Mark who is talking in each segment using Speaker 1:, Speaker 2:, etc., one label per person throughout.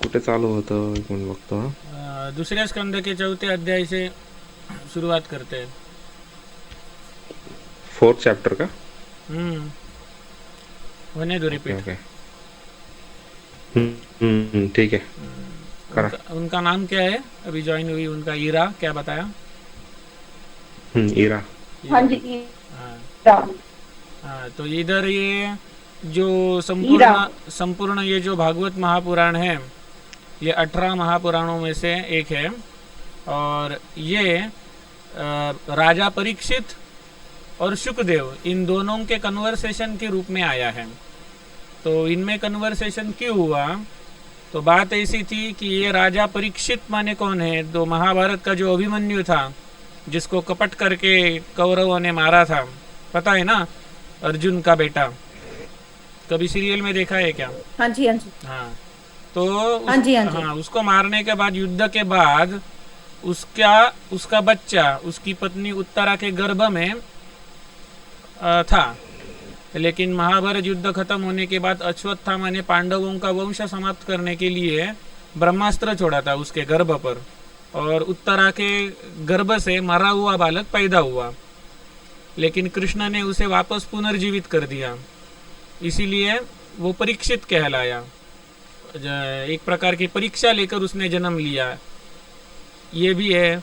Speaker 1: कुठे चालू होतं एक मिनिट बघतो हा.
Speaker 2: दूसरे स्कंद के चौथे अध्याय से शुरुआत करते हैं।
Speaker 1: फोर्थ चैप्टर का.
Speaker 2: हम्म होने दो
Speaker 1: ओके
Speaker 2: रिपीट।
Speaker 1: ओके. ठीक है. करा.
Speaker 2: उनका उनका नाम क्या है? अभी ज्वाइन हुई उनका ईरा, क्या बताया?
Speaker 1: ईरा.
Speaker 3: हाँ
Speaker 2: ईरा।
Speaker 3: जी,
Speaker 2: हाँ।
Speaker 3: ईरा।
Speaker 2: हाँ, तो इधर ये जो
Speaker 3: ईरा।
Speaker 2: संपूर्ण ये जो भागवत महापुराण है, ये 18 महापुराणों में से एक है। और ये राजा परीक्षित और शुकदेव इन दोनों के कन्वर्सेशन के रूप में आया है। तो इनमें कन्वर्सेशन क्यों हुआ? तो बात ऐसी थी कि ये राजा परीक्षित माने कौन है? तो महाभारत का जो अभिमन्यु था, जिसको कपट करके कौरवों ने मारा था, पता है ना? अर्जुन का बेटा, कभी सीरियल में देखा है क्या?
Speaker 3: हाँ जी, हाँ जी।
Speaker 2: हाँ। तो
Speaker 3: हाँ जी, हाँ जी।
Speaker 2: हाँ, उसको मारने के बाद, युद्ध के बाद, उसका उसका बच्चा उसकी पत्नी उत्तरा के गर्भ में था। लेकिन महाभारत युद्ध खत्म होने के बाद अश्वत्थामा ने पांडवों का वंश समाप्त करने के लिए ब्रह्मास्त्र छोड़ा था उसके गर्भ पर, और उत्तरा के गर्भ से मरा हुआ बालक पैदा हुआ। लेकिन कृष्ण ने उसे वापस पुनर्जीवित कर दिया, इसीलिए वो परीक्षित कहलाया। एक प्रकार की परीक्षा लेकर उसने जन्म लिया, ये भी है।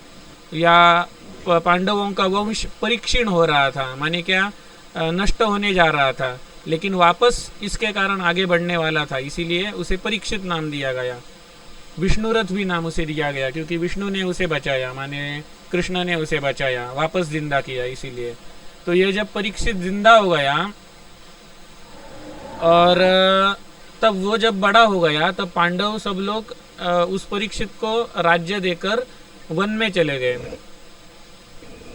Speaker 2: या पांडवों का वंश परीक्षीण हो रहा था, माने क्या, नष्ट होने जा रहा था, लेकिन वापस इसके कारण आगे बढ़ने वाला था, इसीलिए उसे परीक्षित नाम दिया गया। विष्णुरथ भी नाम उसे दिया गया, क्योंकि विष्णु ने उसे बचाया, माने कृष्ण ने उसे बचाया, वापस जिंदा किया, इसीलिए। तो ये जब परीक्षित जिंदा हो गया, और तब वो जब बड़ा हो गया, तब पांडव सब लोग उस परीक्षित को राज्य देकर वन में चले गए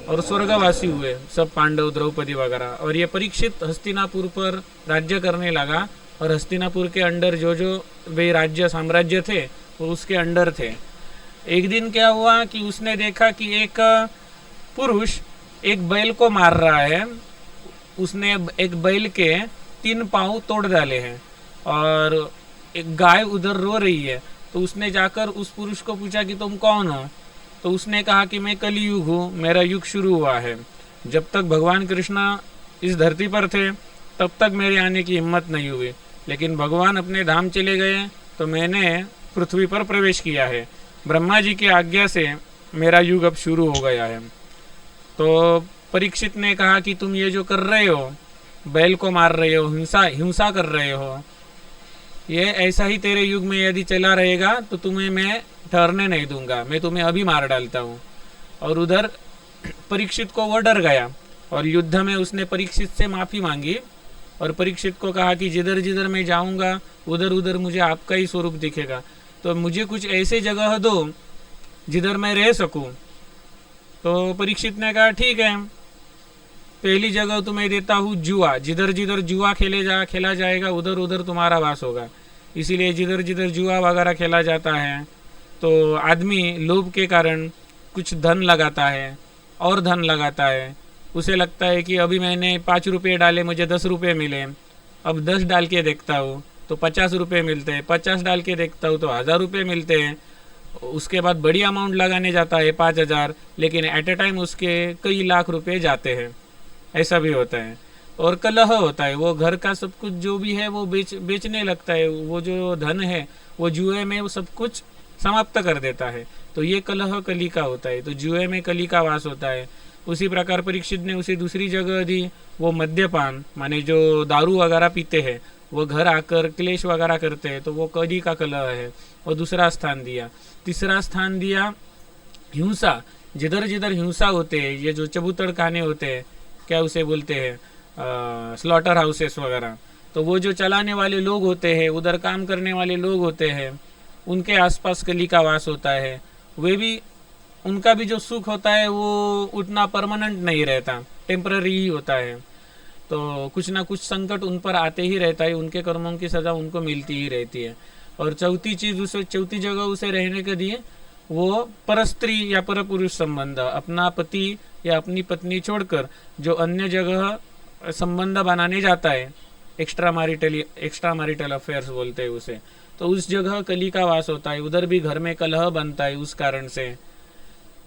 Speaker 2: और स्वर्गवासी हुए सब पांडव, द्रौपदी वगैरह। और ये परीक्षित हस्तिनापुर पर राज्य करने लगा, और हस्तिनापुर के अंडर जो जो वे राज्य साम्राज्य थे वो उसके अंडर थे। एक दिन क्या हुआ कि उसने देखा कि एक पुरुष एक बैल को मार रहा है। उसने एक बैल के 3 पाँव तोड़ डाले हैं, और एक गाय उधर रो रही है। तो उसने जाकर उस पुरुष को पूछा कि तुम कौन हो? तो उसने कहा कि मैं कलियुग हूँ, मेरा युग शुरू हुआ है। जब तक भगवान कृष्ण इस धरती पर थे तब तक मेरे आने की हिम्मत नहीं हुई, लेकिन भगवान अपने धाम चले गए तो मैंने पृथ्वी पर प्रवेश किया है। ब्रह्मा जी की आज्ञा से मेरा युग अब शुरू हो गया है। तो परीक्षित ने कहा कि तुम ये जो कर रहे हो, बैल को मार रहे हो, हिंसा कर रहे हो, ये ऐसा ही तेरे युग में यदि चला रहेगा तो तुम्हें मैं ठहरने नहीं दूंगा, मैं तुम्हें अभी मार डालता हूँ। और उधर परीक्षित को वो डर गया, और युद्ध में उसने परीक्षित से माफ़ी मांगी, और परीक्षित को कहा कि जिधर जिधर मैं जाऊँगा उधर उधर मुझे आपका ही स्वरूप दिखेगा, तो मुझे कुछ ऐसे जगह दो जिधर मैं रह सकूँ। तो परीक्षित ने कहा ठीक है, पहली जगह तुम्हें देता हूँ जुआ, जिधर जिधर जुआ खेला जाएगा उधर उधर तुम्हारा वास होगा। इसीलिए जिधर जिधर जुआ वगैरह खेला जाता है तो आदमी लोभ के कारण कुछ धन लगाता है, और धन लगाता है। उसे लगता है कि अभी मैंने 5 रुपये डाले, मुझे 10 रुपये मिले, अब 10 डाल के देखता हूँ तो 50 रुपये मिलते हैं, 50 डाल के देखता हूँ तो 1000 रुपये मिलते हैं। उसके बाद बड़ी अमाउंट लगाने जाता है 5000, लेकिन एट ए टाइम उसके कई लाख रुपये जाते हैं। ऐसा भी होता है। और कलह होता है, वो घर का सब कुछ जो भी है वो बेचने लगता है, वो जो धन है वो जुए में वो सब कुछ समाप्त कर देता है। तो ये कलह कली का होता है, तो जुए में कली का वास होता है। उसी प्रकार परीक्षित ने उसे दूसरी जगह दी, वो मद्यपान माने जो दारू वगैरह पीते हैं, वो घर आकर क्लेश वगैरह करते हैं, तो वो कली का कलह है, वो दूसरा स्थान दिया। तीसरा स्थान दिया हिंसा, जिधर जिधर हिंसा होते हैं, ये जो चबूतड़ खाने होते हैं, क्या उसे बोलते हैं, स्लॉटर हाउसेस वगैरह, तो वो जो चलाने वाले लोग होते हैं, उधर काम करने वाले लोग होते हैं, उनके आसपास कली का वास होता है। वे भी, उनका भी जो सुख होता है वो उतना परमानेंट नहीं रहता, टेम्पररी ही होता है। तो कुछ ना कुछ संकट उन पर आते ही रहता है, उनके कर्मों की सज़ा उनको मिलती ही रहती है। और चौथी जगह उसे रहने के लिए वो परस्त्री या परपुरुष संबंध, अपना पति या अपनी पत्नी छोड़कर जो अन्य जगह संबंध बनाने जाता है, एक्स्ट्रा मैरिटल अफेयर्स बोलते हैं उसे, तो उस जगह कली का वास होता है, उधर भी घर में कलह बनता है उस कारण से,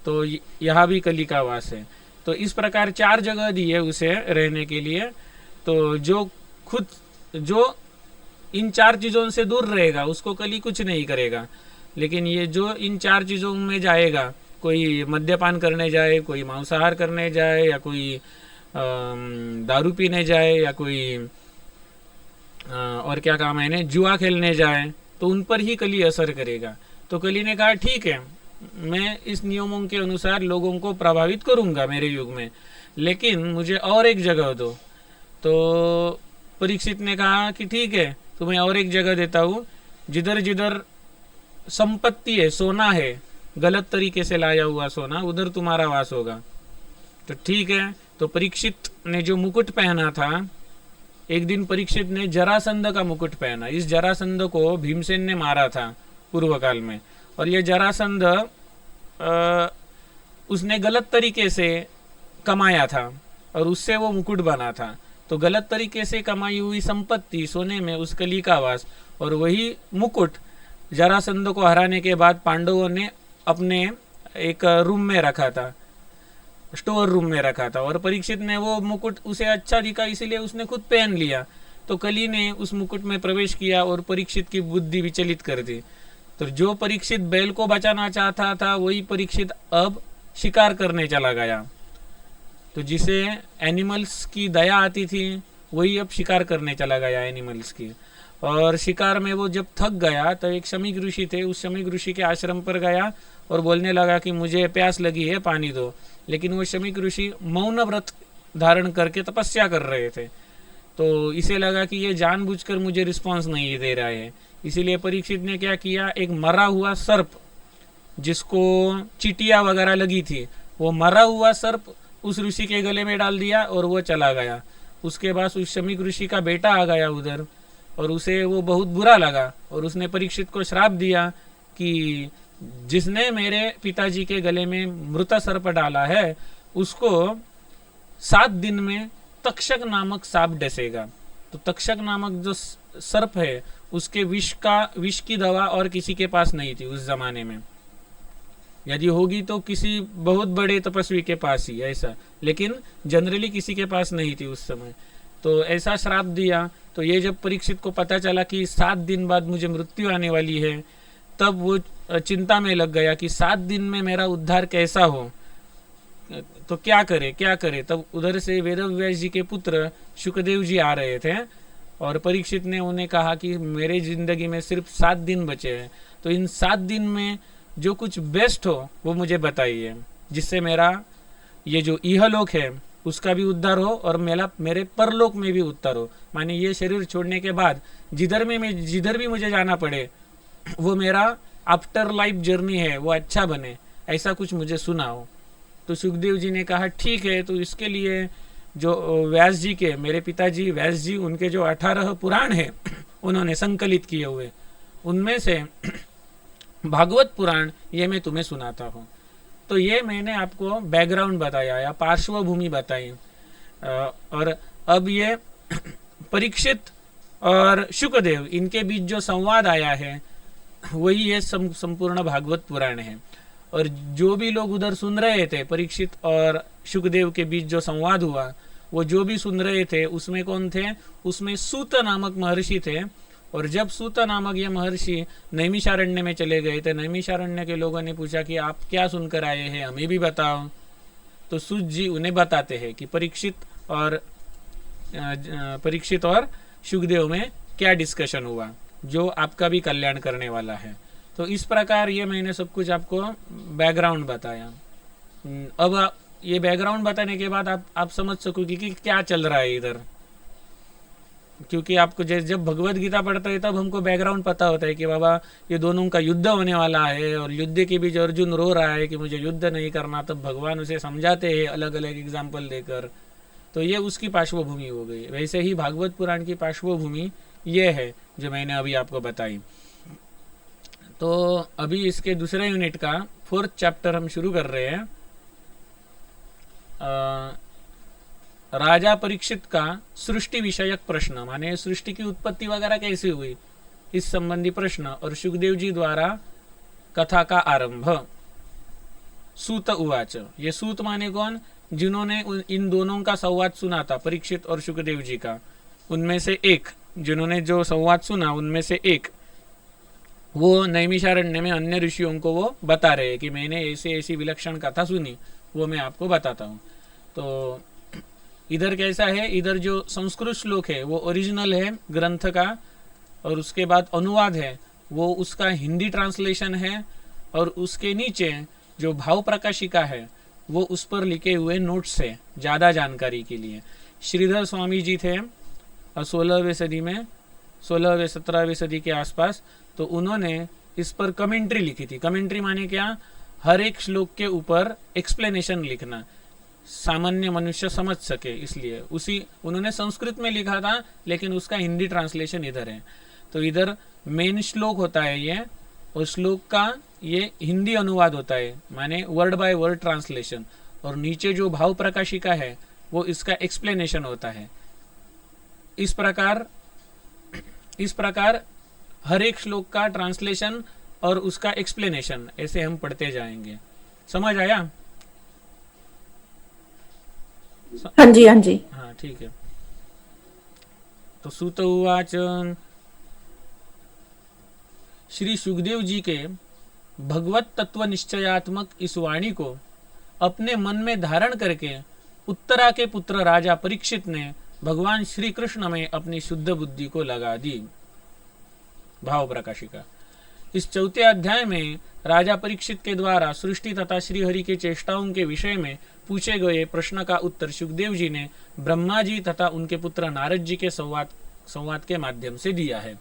Speaker 2: तो यहाँ भी कली का वास है। तो इस प्रकार 4 जगह दी है उसे रहने के लिए। तो जो इन 4 चीज़ों से दूर रहेगा उसको कली कुछ नहीं करेगा, लेकिन ये जो इन 4 चीज़ों में जाएगा, कोई मद्यपान करने जाए, कोई मांसाहार करने जाए, या कोई दारू पीने जाए, या कोई और क्या काम है इन्हें, जुआ खेलने जाए, तो उन पर ही कली असर करेगा। तो कली ने कहा ठीक है, मैं इस नियमों के अनुसार लोगों को प्रभावित करूंगा मेरे युग में, लेकिन मुझे और एक जगह दो। तो परीक्षित ने कहा कि ठीक है, तुम्हें और एक जगह देता हूँ, जिधर जिधर संपत्ति है, सोना है, गलत तरीके से लाया हुआ सोना, उधर तुम्हारा वास होगा। तो ठीक है। तो परीक्षित ने जो मुकुट पहना था, एक दिन परीक्षित ने जरासंध का मुकुट पहना। इस जरासंध को भीमसेन ने मारा था पूर्व काल में, और ये जरासंध उसने गलत तरीके से कमाया था और उससे वो मुकुट बना था। तो गलत तरीके से कमाई हुई संपत्ति, सोने में उस कली का वास, और वही मुकुट जरासंध को हराने के बाद पांडवों ने अपने एक रूम में रखा था, स्टोर रूम में रखा था, और परीक्षित ने वो मुकुट उसे अच्छा दिखा इसीलिए उसने खुद पहन लिया। तो कली ने उस मुकुट में प्रवेश किया और परीक्षित की बुद्धि विचलित कर दी। तो जो परीक्षित बैल को बचाना चाहता था, वही परीक्षित अब शिकार करने चला गया। तो जिसे एनिमल्स की दया आती थी, वही अब शिकार करने चला गया एनिमल्स की। और शिकार में वो जब थक गया तो एक शमीक ऋषि थे, उस शमीक ऋषि के आश्रम पर गया और बोलने लगा कि मुझे प्यास लगी है, पानी दो। लेकिन वो शमीक ऋषि मौन व्रत धारण करके तपस्या कर रहे थे। तो इसे लगा कि ये जानबूझकर मुझे रिस्पांस नहीं दे रहा है, इसीलिए परीक्षित ने क्या किया, एक मरा हुआ सर्प, जिसको चीटियाँ वगैरह लगी थी, वो मरा हुआ सर्प उस ऋषि के गले में डाल दिया और वो चला गया। उसके बाद उस शमीक ऋषि का बेटा आ गया उधर, और उसे वो बहुत बुरा लगा, और उसने परीक्षित को श्राप दिया कि जिसने मेरे पिताजी के गले में मृत सर्प डाला है, उसको 7 दिन में तक्षक नामक सांप डसेगा। तो तक्षक नामक जो सर्प है, उसके विष की दवा और किसी के पास नहीं थी उस जमाने में। यदि होगी तो किसी बहुत बड़े तपस्वी के पास ही ऐसा, लेकिन जनरली किसी के पास नहीं थी उस समय। तो ऐसा श्राप दिया। तो ये जब परीक्षित को पता चला कि 7 दिन बाद मुझे मृत्यु आने वाली है, तब वो चिंता में लग गया कि 7 दिन में मेरा उद्धार कैसा हो, तो क्या करे। तब उधर से वेदव्यास जी के पुत्र शुकदेव जी आ रहे थे, और परीक्षित ने उन्हें कहा कि मेरे जिंदगी में सिर्फ 7 दिन बचे हैं, तो इन 7 दिन में जो कुछ बेस्ट हो वो मुझे बताइए, जिससे मेरा ये जो इहलोक है उसका भी उद्धार हो और मेरे परलोक में भी उद्धार हो। माने ये शरीर छोड़ने के बाद जिधर भी मुझे जाना पड़े, वो मेरा आफ्टर लाइफ जर्नी है वो अच्छा बने, ऐसा कुछ मुझे सुनाओ। तो सुखदेव जी ने कहा ठीक है। तो इसके लिए जो व्यास जी के, मेरे पिताजी व्यास जी, उनके जो 18 पुराण है उन्होंने संकलित किए हुए, उनमें से भागवत पुराण ये मैं तुम्हें सुनाता हूँ। तो ये मैंने आपको बैकग्राउंड बताया या पार्श्वभूमि बताई। और अब ये परीक्षित और शुकदेव, इनके बीच जो संवाद आया है वही ये संपूर्ण भागवत पुराण है। और जो भी लोग उधर सुन रहे थे, परीक्षित और शुकदेव के बीच जो संवाद हुआ, वो जो भी सुन रहे थे उसमें कौन थे, उसमें सूत नामक महर्षि थे। और जब सूत नामक ये महर्षि नैमिषारण्य में चले गए थे, नैमिषारण्य के लोगों ने पूछा कि आप क्या सुनकर आए हैं, हमें भी बताओ। तो सूत जी उन्हें बताते हैं कि परीक्षित और शुकदेव में क्या डिस्कशन हुआ, जो आपका भी कल्याण करने वाला है। तो इस प्रकार ये मैंने सब कुछ आपको बैकग्राउंड बताया। अब ये बैकग्राउंड बताने के बाद आप समझ सकोगे कि क्या चल रहा है इधर, क्योंकि आपको जब भगवत गीता पढ़ते हैं तब हमको बैकग्राउंड पता होता है कि बाबा ये दोनों का युद्ध होने वाला है, और युद्ध के बीच अर्जुन रो रहा है कि मुझे युद्ध नहीं करना, तब भगवान उसे समझाते हैं अलग अलग एग्जाम्पल देकर। तो ये उसकी पार्श्वभूमि हो गई। वैसे ही भागवत पुराण की पार्श्वभूमि ये है जो मैंने अभी आपको बताई। तो अभी इसके दूसरे यूनिट का 4th चैप्टर हम शुरू कर रहे हैं। राजा परीक्षित का सृष्टि विषयक प्रश्न, माने सृष्टि की उत्पत्ति वगैरह कैसे हुई, इस संबंधी प्रश्न और सुखदेव जी द्वारा कथा का आरंभ। सूत उवाच, ये सूत माने कौन? जिन्होंने इन दोनों का संवाद सुना था, परीक्षित और सुखदेव जी का, उनमें से एक, जिन्होंने जो संवाद सुना उनमें से एक, वो नैमिषारण्य में अन्य ऋषियों को वो बता रहे हैं कि मैंने ऐसी ऐसी विलक्षण कथा सुनी, वो मैं आपको बताता हूँ। तो इधर कैसा है, इधर जो संस्कृत श्लोक है वो ओरिजिनल है ग्रंथ का, और उसके बाद अनुवाद है वो उसका हिंदी ट्रांसलेशन है, और उसके नीचे जो भाव प्रकाशिका है वो उस पर लिखे हुए नोट्स है ज़्यादा जानकारी के लिए। श्रीधर स्वामी जी थे 16वीं सदी में, 16वीं 17वीं सदी के आसपास, तो उन्होंने इस पर कमेंट्री लिखी थी। कमेंट्री माने क्या? हर एक श्लोक के ऊपर एक्सप्लेनेशन लिखना, सामान्य मनुष्य समझ सके, इसलिए उसी उन्होंने संस्कृत में लिखा था, लेकिन उसका हिंदी ट्रांसलेशन इधर है। तो इधर मेन श्लोक होता है ये, और श्लोक का ये हिंदी अनुवाद होता है, माने वर्ड बाय वर्ड ट्रांसलेशन, और नीचे जो भाव प्रकाशिका है वो इसका एक्सप्लेनेशन होता है। इस प्रकार हर एक श्लोक का ट्रांसलेशन और उसका एक्सप्लेनेशन ऐसे हम पढ़ते जाएंगे। समझ आया?
Speaker 3: हाँ जी, हाँ जी।
Speaker 2: हाँ, ठीक है। तो सूत उवाच, श्री सुखदेव जी के भगवत तत्व निश्चयात्मक इस वाणी को अपने मन में धारण करके उत्तरा के पुत्र राजा परीक्षित ने भगवान श्री कृष्ण में अपनी शुद्ध बुद्धि को लगा दी। भाव प्रकाशिका। इस चौथे अध्याय में राजा परीक्षित के द्वारा सृष्टि तथा श्रीहरि के चेष्टाओं के विषय में पूछे गए प्रश्न का उत्तर सुखदेव जी ने ब्रह्मा जी तथा उनके पुत्र नारद जी के संवाद के माध्यम से दिया है।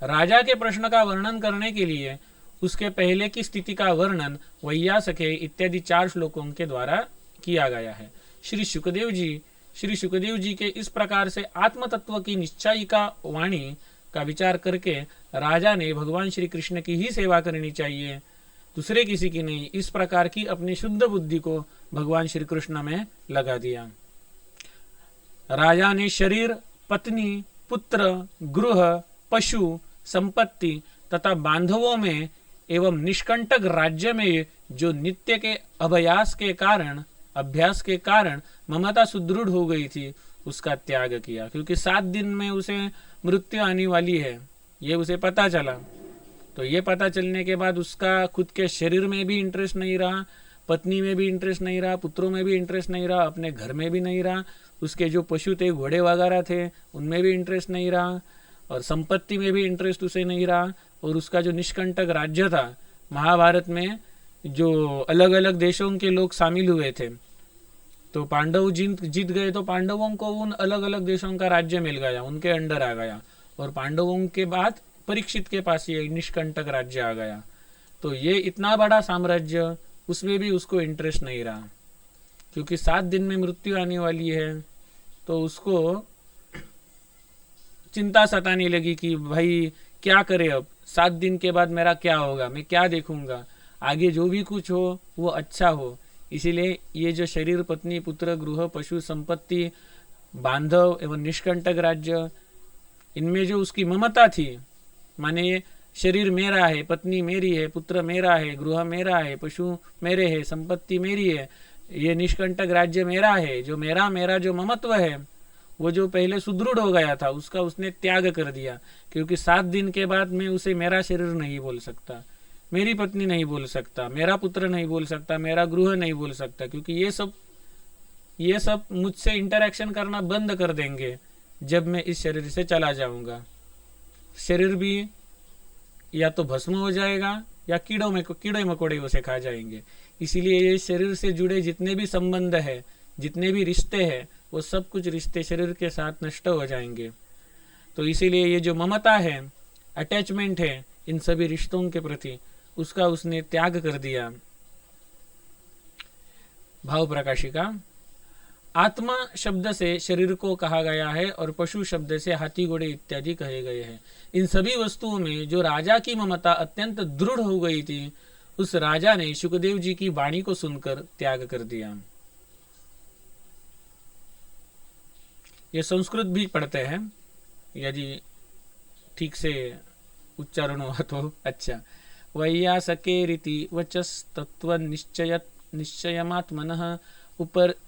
Speaker 2: राजा के प्रश्न का वर्णन करने के लिए उसके पहले की स्थिति का वर्णन वैयासखे इत्यादि 4 श्लोकों के द्वारा किया गया है। श्री सुखदेव जी के इस प्रकार से आत्म तत्व की निश्चयिका वाणी का विचार करके राजा ने भगवान श्री कृष्ण की ही सेवा करनी चाहिए, दूसरे किसी की नहीं, इस प्रकार की अपनी शुद्ध बुद्धि को भगवान श्री कृष्ण में लगा दिया। राजा ने शरीर, पत्नी, पुत्र, गृह, पशु, संपत्ति तथा बांधवों में एवं निष्कंटक राज्य में जो नित्य के अभ्यास के कारण ममता सुदृढ़ हो गई थी, उसका त्याग किया, क्योंकि 7 दिन में उसे मृत्यु आने वाली है, ये उसे पता चला। तो ये पता चलने के बाद उसका खुद के शरीर में भी इंटरेस्ट नहीं रहा, पत्नी में भी इंटरेस्ट नहीं रहा, पुत्रों में भी इंटरेस्ट नहीं रहा, अपने घर में भी नहीं रहा, उसके जो पशु थे, घोड़े वगैरह थे, उनमें भी इंटरेस्ट नहीं रहा, और संपत्ति में भी इंटरेस्ट उसे नहीं रहा, और उसका जो निष्कंटक राज्य था, महाभारत में जो अलग अलग देशों के लोग शामिल हुए थे, तो पांडव जीत गए, तो पांडवों को उन अलग अलग देशों का राज्य मिल गया, उनके अंडर आ गया, और पांडवों के बाद परीक्षित के पास ये निष्कंटक राज्य आ गया। तो ये इतना बड़ा साम्राज्य, उसमें भी उसको इंटरेस्ट नहीं रहा, क्योंकि 7 दिन में मृत्यु आने वाली है। तो उसको चिंता सताने लगी कि भाई क्या करे, अब 7 दिन के बाद मेरा क्या होगा, मैं क्या देखूंगा, आगे जो भी कुछ हो वो अच्छा हो। इसीलिए ये जो शरीर, पत्नी, पुत्र, गृह, पशु, संपत्ति, बांधव एवं निष्कंटक राज्य, इनमें जो उसकी ममता थी, माने शरीर मेरा है, पत्नी मेरी है, पुत्र मेरा है, गृह मेरा है, पशु मेरे है, संपत्ति मेरी है, ये निष्कंटक राज्य मेरा है, जो मेरा जो ममत्व है वो जो पहले सुदृढ़ हो गया था, उसका उसने त्याग कर दिया, क्योंकि 7 दिन के बाद मैं उसे मेरा शरीर नहीं बोल सकता, मेरी पत्नी नहीं बोल सकता, मेरा पुत्र नहीं बोल सकता, मेरा गृह नहीं बोल सकता, क्योंकि ये सब मुझसे इंटरेक्शन करना बंद कर देंगे जब मैं इस शरीर से चला जाऊंगा। शरीर भी या तो भस्म हो जाएगा या कीड़े मकोड़े उसे खा जाएंगे। इसीलिए ये शरीर से जुड़े जितने भी संबंध है, जितने भी रिश्ते हैं, वो सब कुछ रिश्ते शरीर के साथ नष्ट हो जाएंगे। तो इसीलिए ये जो ममता है, अटैचमेंट है इन सभी रिश्तों के प्रति, उसका उसने त्याग कर दिया। भाव प्रकाशिका। आत्मा शब्द से शरीर को कहा गया है और पशु शब्द से हाथी, घोड़े इत्यादि कहे गए हैं। इन सभी वस्तुओं में जो राजा की ममता अत्यंत दृढ़ हो गई थी, उस राजा ने सुखदेव जी की वाणी को सुनकर त्याग कर दिया। ये संस्कृत भी पढ़ते हैं, यदि ठीक से उच्चारण हुआ तो अच्छा। वैयासकेरिति वचस्तत्व निश्चयमात्मनः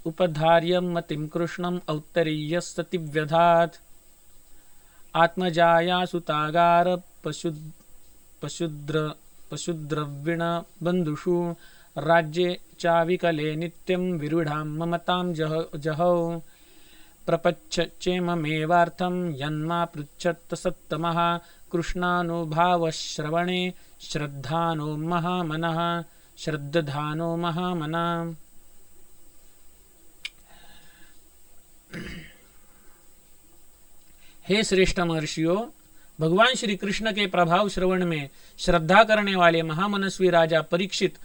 Speaker 2: उपधार्यं मतिं कृष्णं औत्तरीयस्सति व्यधात् आत्मजाया सुतागार पशुद्रविण बंधुषु राज्ये चाविकले नित्यं विरूढां ममतां जहौ प्रपच्छ चेममेवार्थं यन्मा पृच्छत् सत्तमः कृष्णानुभावश्रवणे श्रद्धानो महामनः श्रद्धानो महामना। हे श्रेष्ठ महर्षियों, भगवान श्री कृष्ण के प्रभाव श्रवण में श्रद्धा करने वाले महामनस्वी राजा परीक्षित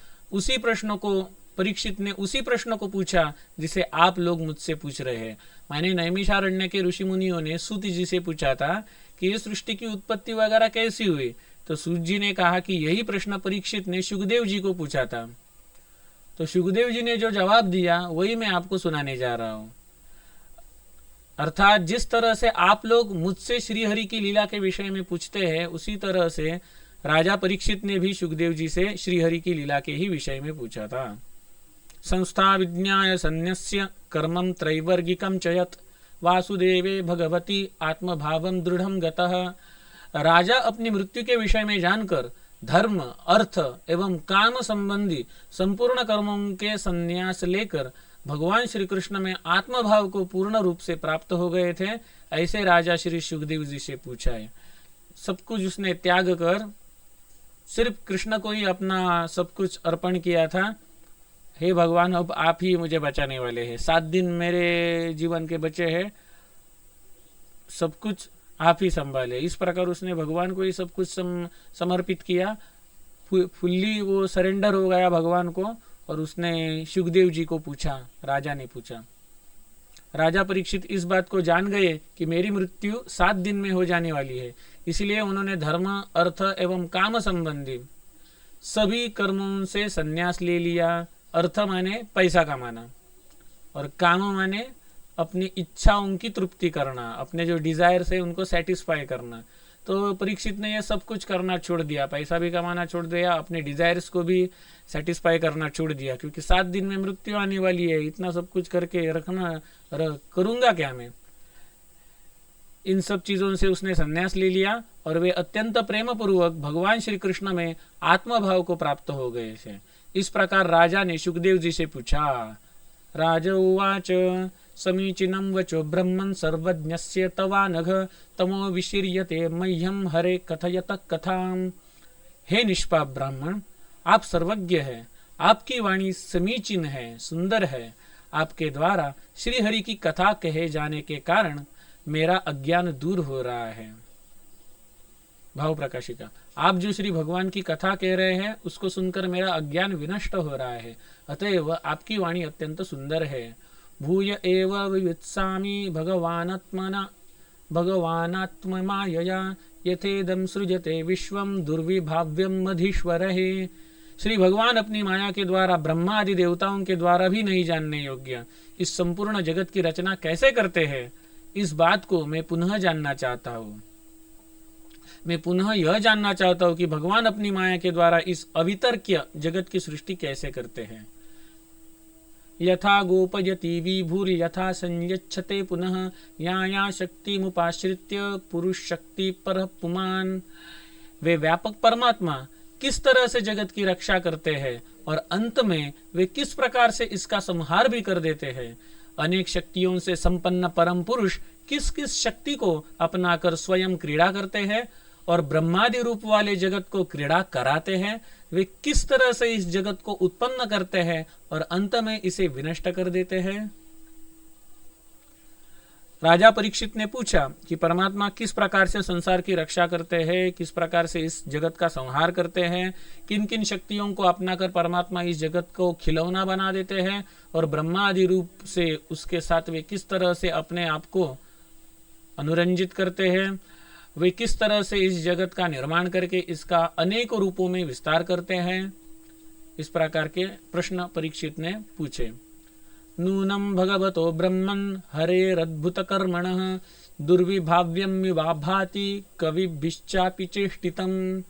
Speaker 2: ने उसी प्रश्न को पूछा जिसे आप लोग मुझसे पूछ रहे हैं। माने नैमिषारण्य के ऋषि मुनियों ने सूत जी से पूछा था कि ये सृष्टि की उत्पत्ति वगैरह कैसी हुई, तो सूत जी ने कहा कि यही प्रश्न परीक्षित ने सुखदेव जी को पूछा था। तो सुखदेव जी ने जो जवाब दिया वही मैं आपको सुनाने जा रहा हूं। अर्थात जिस तरह से आप लोग मुझसे श्रीहरि की लीला के विषय में पूछते हैं, उसी तरह से राजा परीक्षित ने भी सुखदेव जी से श्रीहरि की लीला के ही विषय में पूछा था। संस्था विज्ञाय सन्न्यस्य कर्मं त्रैवर्गिकं च यत् वासुदेवे भगवती आत्मभावं दृढ़ं गतः। राजा अपनी मृत्यु के विषय में जानकर धर्म, अर्थ एवं काम संबंधी संपूर्ण कर्मों के संन्यास लेकर भगवान श्री कृष्ण में आत्मभाव को पूर्ण रूप से प्राप्त हो गए थे। ऐसे राजा श्री सुखदेव जी से पूछा है। सब कुछ उसने त्याग कर सिर्फ कृष्ण को ही अपना सब कुछ अर्पण किया था। हे भगवान, अब आप ही मुझे बचाने वाले हैं। 7 दिन मेरे जीवन के बचे हैं, सब कुछ आप ही संभाले। इस प्रकार उसने भगवान को ही सब कुछ समर्पित किया। फुल्ली वो सरेंडर हो गया भगवान को। और उसने सुखदेव जी को पूछा, राजा ने पूछा। राजा परीक्षित इस बात को जान गए कि मेरी मृत्यु 7 दिन में हो जाने वाली है, इसलिए उन्होंने धर्म, अर्थ एवं काम संबंधी सभी कर्मों से संन्यास ले लिया। अर्थ माने पैसा कमाना और काम माने अपनी इच्छाओं की तृप्ति करना, अपने जो डिजायर है उनको सेटिस्फाई करना। तो परीक्षित ने यह सब कुछ करना छोड़ दिया, पैसा भी कमाना छोड़ दिया, अपने डिजायर्स को भी सेटिस्फाई करना छोड़ दिया, क्योंकि 7 दिन में मृत्यु आने वाली है। इतना सब कुछ करके करूंगा क्या मैं। इन सब चीजों से उसने संन्यास ले लिया और वे अत्यंत प्रेम पूर्वक भगवान श्री कृष्ण में आत्मभाव को प्राप्त हो गए थे। इस प्रकार राजा ने सुखदेव जी से पूछा। राज उवाच समीचीनं वचो ब्रह्मन् सर्वज्ञस्य तवानघ तमो विशीर्यते मह्यम हरे कथयत कथाम। हे निष्पाप ब्राह्मण, आप सर्वज्ञ है, आपकी वाणी समीचीन है, सुंदर है। आपके द्वारा श्री हरि की कथा कहे जाने के कारण मेरा अज्ञान दूर हो रहा है। भाव प्रकाशिका, आप जो श्री भगवान की कथा कह रहे हैं उसको सुनकर मेरा अज्ञान विनष्ट हो रहा है, अतएव आपकी वाणी अत्यंत सुंदर है। भूय एव विवित्सामि भगवानात्ममायया यथेदं सृजते विश्वं दुर्विभाव्यं मधीश्वरः। श्री भगवान अपनी माया के द्वारा ब्रह्मा आदि देवताओं के द्वारा भी नहीं जानने योग्य इस संपूर्ण जगत की रचना कैसे करते हैं, इस बात को मैं पुनः जानना चाहता हूँ। मैं पुनः यह जानना चाहता हूँ कि भगवान अपनी माया के द्वारा इस अवितर्क्य जगत की सृष्टि कैसे करते हैं। यथा गोपयति विभुर यथा संयच्छते पुनः या शक्ति मुपाश्रित्य पुरुष शक्ति पर पुमान। वे व्यापक परमात्मा किस तरह से जगत की रक्षा करते हैं और अंत में वे किस प्रकार से इसका संहार भी कर देते हैं। अनेक शक्तियों से संपन्न परम पुरुष किस किस शक्ति को अपनाकर स्वयं क्रीड़ा करते हैं और ब्रह्मादि रूप वाले जगत को क्रीड़ा कराते हैं। वे किस तरह से इस जगत को उत्पन्न करते हैं और अंत में इसे विनष्ट कर देते हैं। राजा परीक्षित ने पूछा कि परमात्मा किस प्रकार से संसार की रक्षा करते हैं, किस प्रकार से इस जगत का संहार करते हैं, किन किन शक्तियों को अपनाकर परमात्मा इस जगत को खिलौना बना देते हैं और ब्रह्मा आदि रूप से उसके साथ वे किस तरह से अपने आप को अनुरंजित करते हैं। वे किस तरह से इस जगत का निर्माण करके इसका अनेक रूपों में विस्तार करते हैं। इस प्रकार के प्रश्न परीक्षित ने पूछे। नूनं भगवतो ब्रह्मन् हरेरद्भुत कर्मणः दुर्विभाव्यम विभाभाति कविभिश्चापि चेष्टितम।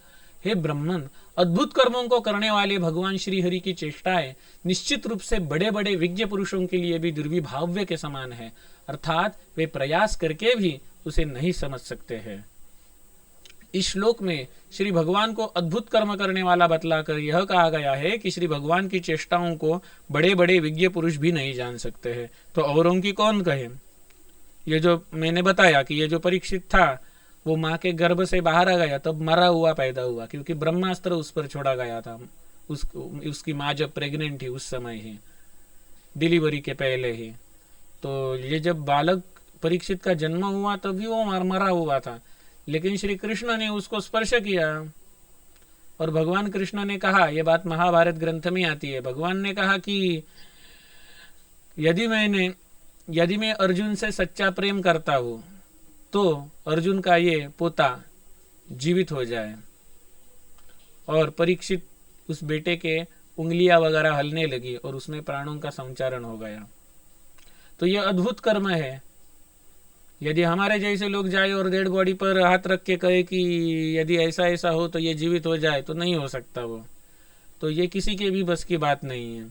Speaker 2: हे ब्रह्मन, अद्भुत कर्मों को करने वाले भगवान श्री हरि की चेष्टाएं निश्चित रूप से बड़े बड़े विज्ञ पुरुषों के लिए भी दुर्विभाव्य के समान है, अर्थात वे प्रयास करके भी उसे नहीं समझ सकते हैं। इस श्लोक में श्री भगवान को अद्भुत कर्म करने वाला बतलाकर यह कहा गया है कि श्री भगवान की चेष्टाओं को बड़े बड़े विज्ञ पुरुष भी नहीं जान सकते हैं, तो औरों की कौन कहे। ये जो मैंने बताया कि ये जो परीक्षित था वो माँ के गर्भ से बाहर आ गया तब मरा हुआ पैदा हुआ, क्योंकि ब्रह्मास्त्र उस पर छोड़ा गया था। उसकी माँ जब प्रेग्नेंट थी उस समय ही, डिलीवरी के पहले ही। तो ये जब बालक परीक्षित का जन्म हुआ तभी वो मरा हुआ था, लेकिन श्री कृष्ण ने उसको स्पर्श किया और भगवान कृष्ण ने कहा, यह बात महाभारत ग्रंथ में आती है, भगवान ने कहा कि यदि मैं अर्जुन से सच्चा प्रेम करता हूँ तो अर्जुन का ये पोता जीवित हो जाए। और परीक्षित उस बेटे के उंगलियां वगैरह हलने लगी और उसमें प्राणों का संचारण हो गया। तो यह अद्भुत कर्म है। यदि हमारे जैसे लोग जाए और डेड बॉडी पर हाथ रख के कहे कि यदि ऐसा ऐसा हो तो ये जीवित हो जाए, तो नहीं हो सकता वो। तो ये किसी के भी बस की बात नहीं है।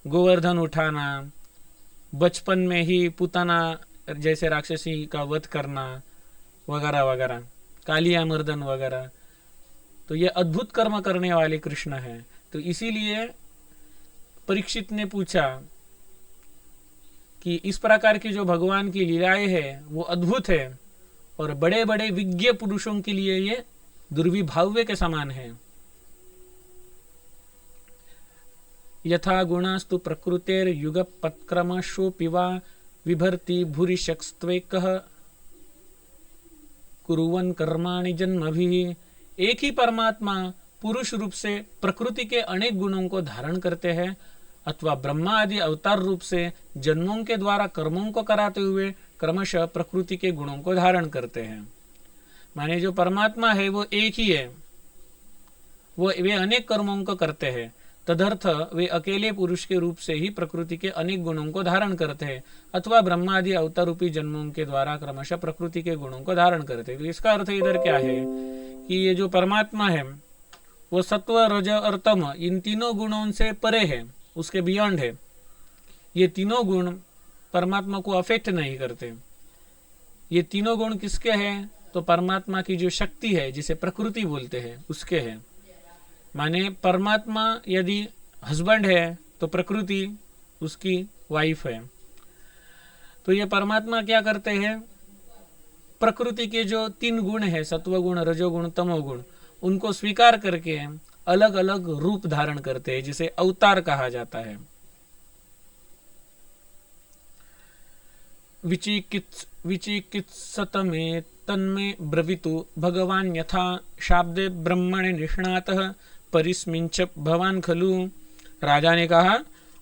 Speaker 2: गोवर्धन उठाना, बचपन में ही पुतना जैसे राक्षसी का वध करना वगैरह वगैरह, कालिया मर्दन वगैरह, तो ये अद्भुत कर्म करने वाले कृष्ण हैं। तो इसीलिए परीक्षित ने पूछा कि इस प्रकार की जो भगवान की लीलाएं हैं वो अद्भुत है और बड़े बड़े विज्ञ पुरुषों के लिए ये दुर्विभाव्य के समान है। यथा गुणास्तु प्रकृतेर युगपत्क्रमशोऽपि वा विभर्ति भूरि शक्स्त्वेकः कुर्वन् कर्माणि जन्मभिः। एक ही परमात्मा पुरुष रूप से प्रकृति के अनेक गुणों को धारण करते हैं अथवा ब्रह्मा आदि अवतार रूप से जन्मों के द्वारा कर्मों को कराते हुए क्रमशः प्रकृति के गुणों को धारण करते हैं। माने जो परमात्मा है वो एक ही है, वे अनेक कर्मों को करते हैं, तदर्थ वे अकेले पुरुष के रूप से ही प्रकृति के अनेक गुणों को धारण करते हैं अथवा ब्रह्मा आदि अवतार रूपी जन्मों के द्वारा क्रमशः प्रकृति के गुणों को धारण करते हैं। तो इसका अर्थ इधर क्या है कि ये जो परमात्मा है वो सत्व, रज और तम इन तीनों गुणों से परे है, उसके बियॉन्ड है। ये तीनों गुण परमात्मा को अफेक्ट नहीं करते। ये तीनों गुण किसके हैं? तो परमात्मा की जो शक्ति है जिसे प्रकृति बोलते हैं उसके हैं। माने परमात्मा यदि हस्बैंड है तो प्रकृति उसकी वाइफ है। तो ये परमात्मा क्या करते हैं? प्रकृति के जो तीन गुण है, सत्वगुण, रजोगुण, तमोगुण, उनको स्वीकार करके अलग अलग रूप धारण करते हैं, जिसे अवतार कहा जाता है। विचिकित्सतमे तन्मे ब्रवीतु भगवान यथा शाब्दे ब्रह्मणे निष्णातः परिस्मिंच भवान खलु। राजा ने कहा,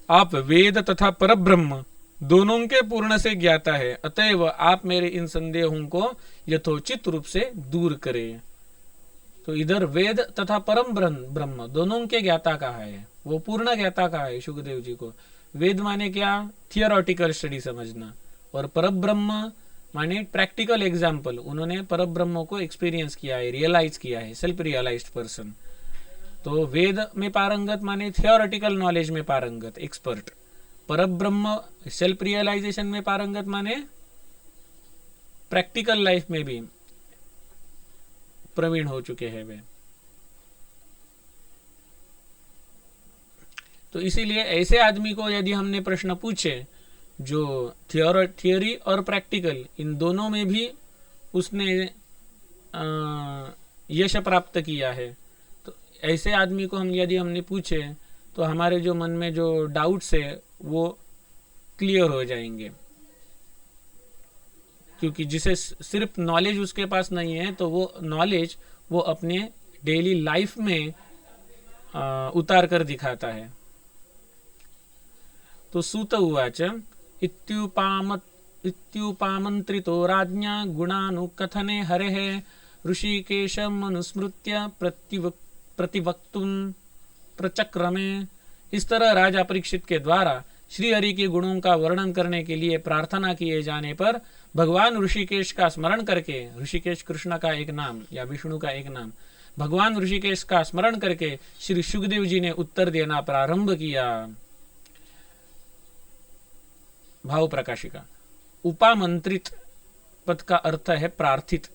Speaker 2: आप वेद तथा परब्रह्म दोनों के पूर्ण से ज्ञाता है, अतएव आप मेरे इन संदेहों को यथोचित रूप से दूर करें। तो इधर वेद तथा परम ब्रह्म दोनों के ज्ञाता कहा है, वो पूर्ण ज्ञाता कहा है शुकदेव जी को। वेद माने क्या? थियोरटिकल स्टडी समझना, और परब्रह्म माने प्रैक्टिकल एग्जाम्पल। उन्होंने परब्रह्म को एक्सपीरियंस किया है, रियलाइज किया है, सेल्फ रियलाइज्ड पर्सन। तो वेद में पारंगत माने थियोरटिकल नॉलेज में पारंगत, एक्सपर्ट। परब्रह्म सेल्फ रियलाइजेशन में पारंगत माने प्रैक्टिकल लाइफ में भी प्रवीण हो चुके हैं वे। तो इसीलिए ऐसे आदमी को यदि हमने प्रश्न पूछे जो थियोरी और प्रैक्टिकल इन दोनों में भी उसने यश प्राप्त किया है, तो ऐसे आदमी को हमने पूछे तो हमारे जो मन में जो डाउट्स है वो क्लियर हो जाएंगे। क्योंकि जिसे सिर्फ नॉलेज उसके पास नहीं है तो वो नॉलेज वो अपने डेली लाइफ में उतार कर दिखाता है। तो सूत उवाच इत्युपामन्त्रितो राज्ञा गुणानुकथने हरेः ऋषिकेशम् अनुस्मृत्य प्रतिवक्तुं प्रचक्रमे। इस तरह राजा परीक्षित के द्वारा श्री हरि के गुणों का वर्णन करने के लिए प्रार्थना किए जाने पर भगवान ऋषिकेश का स्मरण करके, ऋषिकेश कृष्ण का एक नाम या विष्णु का एक नाम, भगवान ऋषिकेश का स्मरण करके श्री सुखदेव जी ने उत्तर देना प्रारंभ किया। भाव प्रकाशिका। उपामंत्रित पद का अर्थ है प्रार्थित,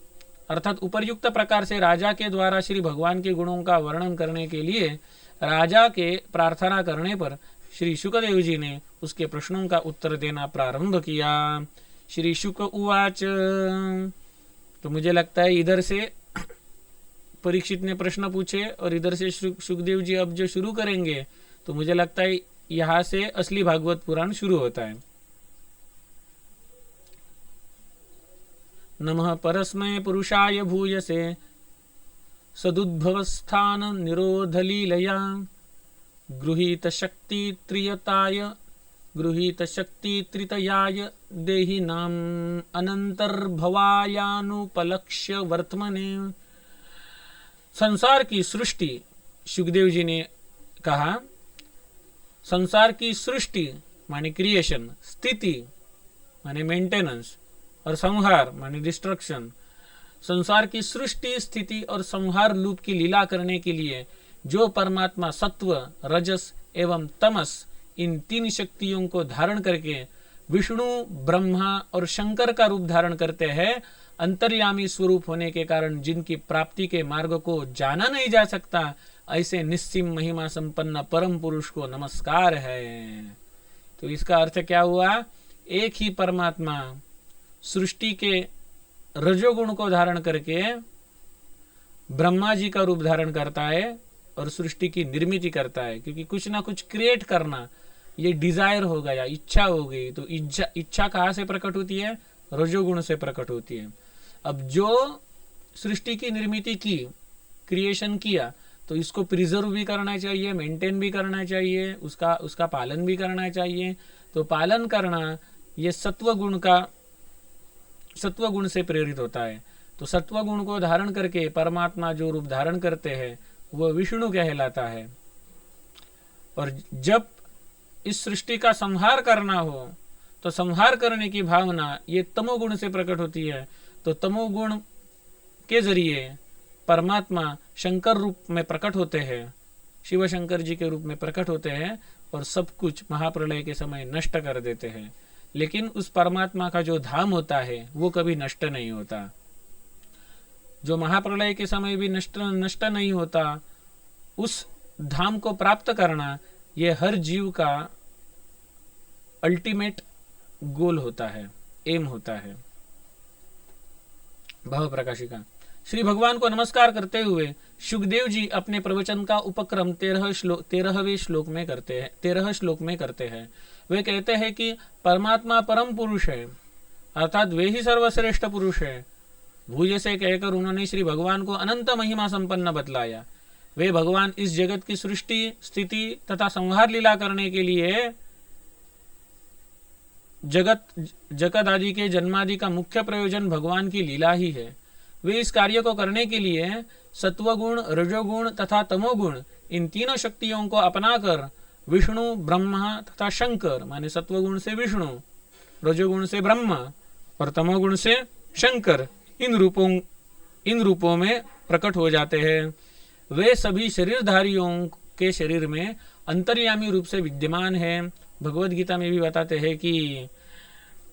Speaker 2: अर्थात उपर्युक्त प्रकार से राजा के द्वारा श्री भगवान के गुणों का वर्णन करने के लिए राजा के प्रार्थना करने पर श्री शुकदेव जी ने उसके प्रश्नों का उत्तर देना प्रारंभ किया। श्री शुक उवाच। तो मुझे लगता है इधर से परीक्षित ने प्रश्न पूछे और इधर से सुखदेव जी अब जो शुरू करेंगे, तो मुझे लगता है यहां से असली भागवत पुराण शुरू होता है। नमः परस्मै पुरुषाय भूयसे सदुद्भवस्थान निरोधलीलया गृहीत शक्ति त्रितयाय देहि नाम अनंतर्भवायानुपलक्ष्य वर्तमने। संसार की सृष्टि, सुखदेव जी ने कहा, संसार की सृष्टि माने क्रिएशन, स्थिति माने मेंटेनेंस और संहार माने डिस्ट्रक्शन। संसार की सृष्टि, स्थिति और संहार लूप की लीला करने के लिए जो परमात्मा सत्व, रजस एवं तमस इन तीन शक्तियों को धारण करके विष्णु, ब्रह्मा और शंकर का रूप धारण करते हैं, अंतर्यामी स्वरूप होने के कारण जिनकी प्राप्ति के मार्ग को जाना नहीं जा सकता, ऐसे निस्सीम महिमा संपन्न परम पुरुष को नमस्कार है। तो इसका अर्थ क्या हुआ? एक ही परमात्मा सृष्टि के रजोगुण को धारण करके ब्रह्मा जी का रूप धारण करता है और सृष्टि की निर्मिति करता है, क्योंकि कुछ ना कुछ क्रिएट करना ये डिजायर हो गया, इच्छा हो गई। तो इच्छा कहाँ से प्रकट होती है? रजोगुण से प्रकट होती है। अब जो सृष्टि की निर्मिति की, क्रिएशन किया, तो इसको प्रिजर्व भी करना चाहिए, मेंटेन भी करना चाहिए, उसका पालन भी करना चाहिए। तो पालन करना ये सत्वगुण से प्रेरित होता है। तो सत्वगुण को धारण करके परमात्मा जो रूप धारण करते हैं वह विष्णु कहलाता है। और जब इस सृष्टि का संहार करना हो तो संहार करने की भावना ये तमोगुण से प्रकट होती है। तो तमोगुण के जरिए परमात्मा शंकर रूप में प्रकट होते हैं, शिव शंकर जी के रूप में प्रकट होते हैं और सब कुछ महाप्रलय के समय नष्ट कर देते हैं। लेकिन उस परमात्मा का जो धाम होता है वो कभी नष्ट नहीं होता, जो महाप्रलय के समय भी नष्ट नहीं होता। उस धाम को प्राप्त करना ये हर जीव का अल्टीमेट गोल होता है, एम होता है। भाव प्रकाशिका। श्री भगवान को नमस्कार करते हुए सुखदेव जी अपने प्रवचन का उपक्रम 13वें श्लोक में करते हैं। वे कहते हैं कि परमात्मा परम पुरुष है, अर्थात वे ही सर्वश्रेष्ठ पुरुष है। भूय से कहकर उन्होंने श्री भगवान को अनंत महिमा संपन्न बतलाया। वे भगवान इस जगत की सृष्टि, स्थिति तथा संहार लीला करने के लिए जगत आदि के जन्मादि का मुख्य प्रयोजन भगवान की लीला ही है। वे इस कार्य को करने के लिए सत्वगुण, रजोगुण तथा तमोगुण इन तीनों शक्तियों को अपनाकर विष्णु, ब्रह्मा तथा शंकर माने सत्वगुण से विष्णु, रजोगुण से ब्रह्मा और तमोगुण से शंकर इन रूपों में प्रकट हो जाते हैं। वे सभी शरीरधारियों के शरीर में अंतर्यामी रूप से विद्यमान है। भगवद गीता में भी बताते हैं कि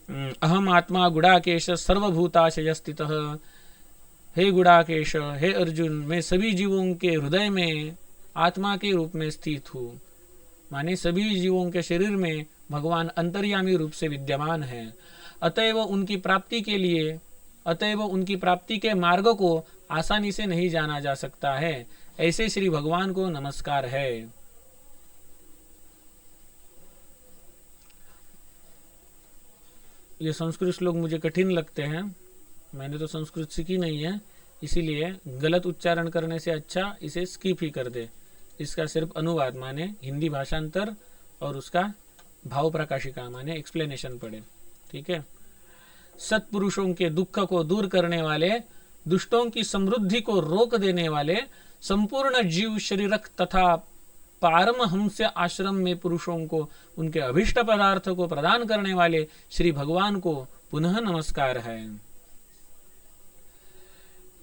Speaker 2: अहम आत्मा गुड़ाकेश सर्वभूताशय स्थितः। हे गुड़ाकेश, हे अर्जुन, मैं सभी जीवों के हृदय में आत्मा के रूप में स्थित हूँ। माने सभी जीवों के शरीर में भगवान अंतर्यामी रूप से विद्यमान है। अतएव उनकी प्राप्ति के मार्ग को आसानी से नहीं जाना जा सकता है। ऐसे श्री भगवान को नमस्कार है। ये संस्कृत श्लोक मुझे कठिन लगते हैं, मैंने तो संस्कृत सीखी नहीं है, इसीलिए गलत उच्चारण करने से अच्छा इसे स्किप ही कर दे। इसका सिर्फ अनुवाद माने हिंदी भाषांतर और उसका भाव प्रकाशिका माने एक्सप्लेनेशन पढ़े, ठीक है। सत्पुरुषों के दुख को दूर करने वाले, दुष्टों की समृद्धि को रोक देने वाले, संपूर्ण जीव शरीरक तथा पारमहंस आश्रम में पुरुषों को उनके अभिष्ट पदार्थ को प्रदान करने वाले श्री भगवान को पुनः नमस्कार है।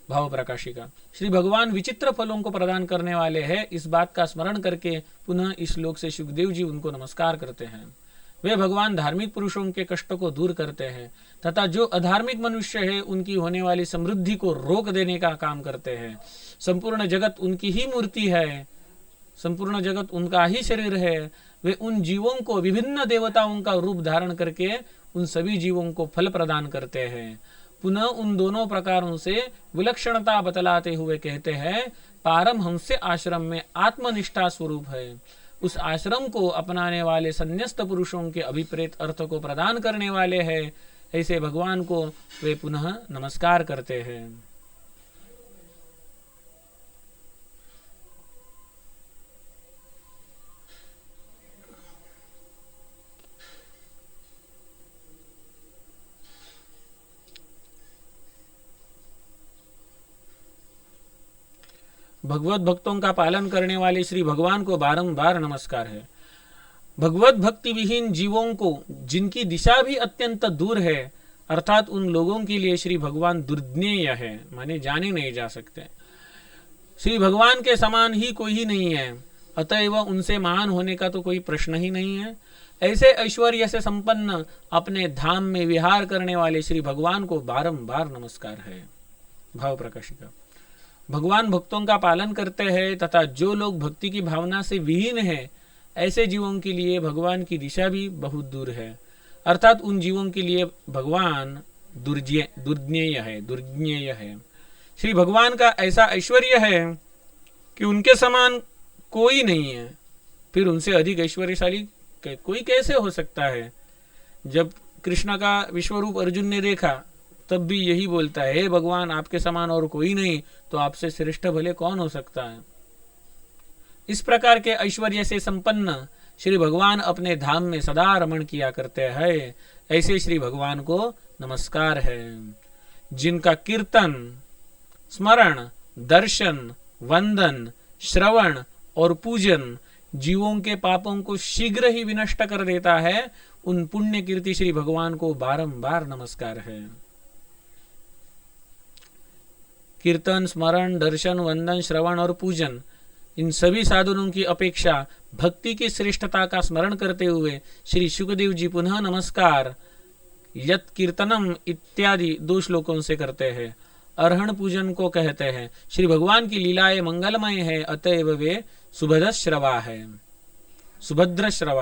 Speaker 2: भाव प्रकाशिका। श्री भगवान विचित्र फलों को प्रदान करने वाले हैं, इस बात का स्मरण करके पुनः इस श्लोक से सुखदेव जी उनको नमस्कार करते हैं। वे भगवान धार्मिक पुरुषों के कष्ट को दूर करते हैं तथा जो अधार्मिक मनुष्य है उनकी होने वाली समृद्धि को रोक देने का काम करते हैं। संपूर्ण जगत उनकी ही मूर्ति है, संपूर्ण जगत उनका ही शरीर है। वे उन जीवों को विभिन्न देवताओं का रूप धारण करके उन सभी जीवों को फल प्रदान करते हैं। पुनः उन दोनों प्रकारों से विलक्षणता बतलाते हुए कहते हैं, पारमहंस आश्रम में आत्मनिष्ठा स्वरूप है। उस आश्रम को अपनाने वाले संन्यस्त पुरुषों के अभिप्रेत अर्थ को प्रदान करने वाले हैं। ऐसे भगवान को वे पुनः नमस्कार करते हैं। भगवत भक्तों का पालन करने वाले श्री भगवान को बारंबार नमस्कार है। भगवत भक्ति विहीन जीवों को जिनकी दिशा भी अत्यंत दूर है, अर्थात उन लोगों के लिए श्री भगवान दुर्ज्ञेय है, माने जाने नहीं जा सकते। श्री भगवान के समान ही कोई ही नहीं है, अतएव उनसे महान होने का तो कोई प्रश्न ही नहीं है। ऐसे ऐश्वर्य से संपन्न अपने धाम में विहार करने वाले श्री भगवान को बारंबार नमस्कार है। भाव प्रकाशिका। भगवान भक्तों का पालन करते हैं तथा जो लोग भक्ति की भावना से विहीन है, ऐसे जीवों के लिए भगवान की दिशा भी बहुत दूर है, अर्थात उन जीवों के लिए भगवान दुर्ज्ञेय है। श्री भगवान का ऐसा ऐश्वर्य है कि उनके समान कोई नहीं है, फिर उनसे अधिक ऐश्वर्यशाली कोई कैसे हो सकता है। जब कृष्ण का विश्वरूप अर्जुन ने देखा तब भी यही बोलता है, हे भगवान आपके समान और कोई नहीं, तो आपसे श्रेष्ठ भले कौन हो सकता है। इस प्रकार के ऐश्वर्य से संपन्न श्री भगवान अपने धाम में सदा रमण किया करते हैं। ऐसे श्री भगवान को नमस्कार है। जिनका कीर्तन, स्मरण, दर्शन, वंदन, श्रवण और पूजन जीवों के पापों को शीघ्र ही विनष्ट कर देता है, उन पुण्य कीर्ति श्री भगवान को बारंबार नमस्कार है। कीर्तन, स्मरण, दर्शन, वंदन, श्रवण और पूजन, इन सभी साधनों की अपेक्षा भक्ति की श्रेष्ठता का स्मरण करते हुए श्री शुकदेव जी पुनः नमस्कार यत कीर्तनम इत्यादि 2 श्लोकों से करते हैं। अर्हण पूजन को कहते हैं। श्री भगवान की लीलाएं मंगलमय है, अतएव वे सुभद्र श्रवा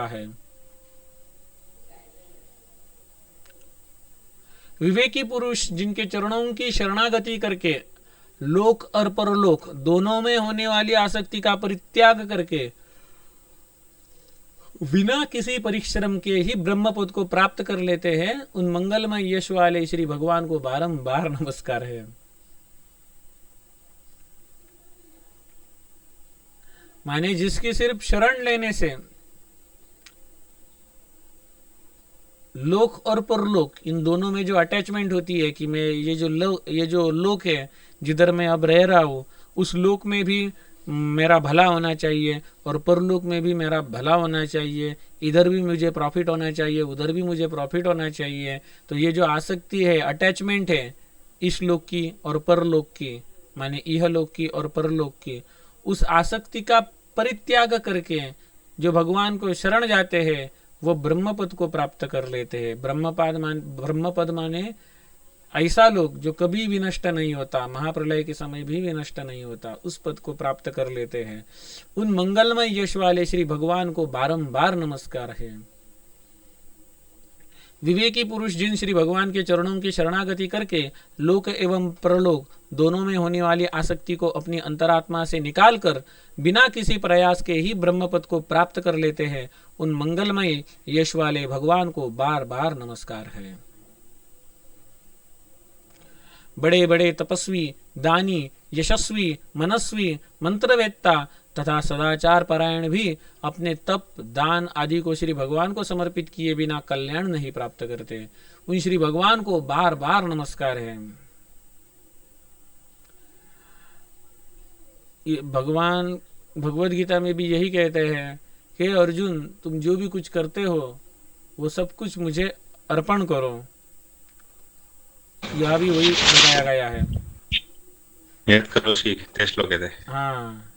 Speaker 2: है। विवेकी पुरुष जिनके चरणों की शरणागति करके लोक और परलोक दोनों में होने वाली आसक्ति का परित्याग करके बिना किसी परिश्रम के ही ब्रह्म पद को प्राप्त कर लेते हैं, उन मंगलमय यश वाले श्री भगवान को बारंबार नमस्कार है। माने जिसकी सिर्फ शरण लेने से लोक और परलोक इन दोनों में जो अटैचमेंट होती है कि मैं ये जो लोक है जिधर मैं अब रह रहा हूँ, उस लोक में भी मेरा भला होना चाहिए और परलोक में भी मेरा भला होना चाहिए, इधर भी मुझे प्रॉफिट होना चाहिए, उधर भी मुझे प्रॉफिट होना चाहिए। तो ये जो आसक्ति है, अटैचमेंट है इस लोक की और परलोक की, माने इहलोक की और परलोक की, उस आसक्ति का परित्याग करके जो भगवान को शरण जाते हैं वो ब्रह्म पद को प्राप्त कर लेते हैं। ब्रह्म पद माने ऐसा लोग जो कभी भी नष्ट नहीं होता, महाप्रलय के समय भी नष्ट नहीं होता, उस पद को प्राप्त कर लेते हैं। उन मंगलमय यश वाले श्री भगवान को बारंबार नमस्कार है। विवेकी पुरुष जिन श्री भगवान के चरणों की शरणागति करके लोक एवं परलोक दोनों में होने वाली आसक्ति को अपनी अंतरात्मा से निकालकर बिना किसी प्रयास के ही ब्रह्म पद को प्राप्त कर लेते हैं, उन मंगलमय यश वाले भगवान को बार बार नमस्कार है। बड़े बड़े तपस्वी, दानी, यशस्वी, मनस्वी, मंत्रवेत्ता तथा सदाचार परायण भी अपने तप, दान आदि को श्री भगवान को समर्पित किए बिना कल्याण नहीं प्राप्त करते। उन श्री भगवान को बार बार नमस्कार है। भगवान भगवत गीता में भी यही कहते हैं कि अर्जुन, तुम जो भी कुछ करते हो वो सब कुछ मुझे अर्पण करो। यह भी वही बताया गया है।
Speaker 1: यत् करोषि ते श्लोके थे।
Speaker 2: हाँ,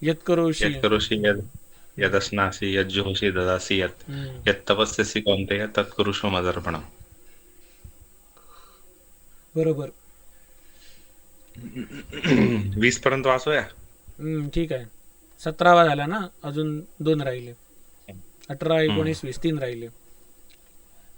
Speaker 2: यत् करोषि।
Speaker 1: यत् करोषि यदस्नासि यज्जुहोषि ददासि यत् तपस्यसि कौन्तेय तत् कुरुष्व मदर्पणम्।
Speaker 2: बरोबर।
Speaker 1: 20 पर्यंत वाचूया.
Speaker 2: ठीक आहे. 17वा झाला ना, अजून 2 राहिले. 18, 19, 20 3 राहिले.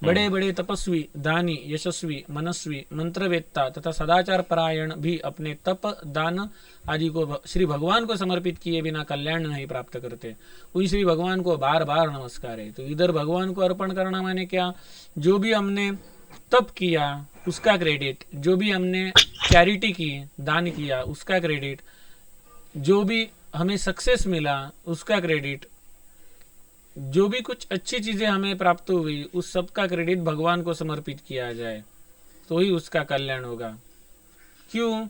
Speaker 2: बड़े बड़े तपस्वी, दानी, यशस्वी, मनस्वी, मंत्रवेत्ता तथा सदाचार परायण भी अपने तप, दान आदि को श्री भगवान को समर्पित किए बिना कल्याण नहीं प्राप्त करते। उन श्री भगवान को बार बार नमस्कार है। तो इधर भगवान को अर्पण करना माने क्या? जो भी हमने तप किया उसका क्रेडिट, जो भी हमने चैरिटी की, दान किया उसका क्रेडिट, जो भी हमें सक्सेस मिला उसका क्रेडिट, जो भी कुछ अच्छी चीजें हमें प्राप्त हुई उस सब का क्रेडिट भगवान को समर्पित किया जाए तो ही उसका कल्याण होगा। क्यों?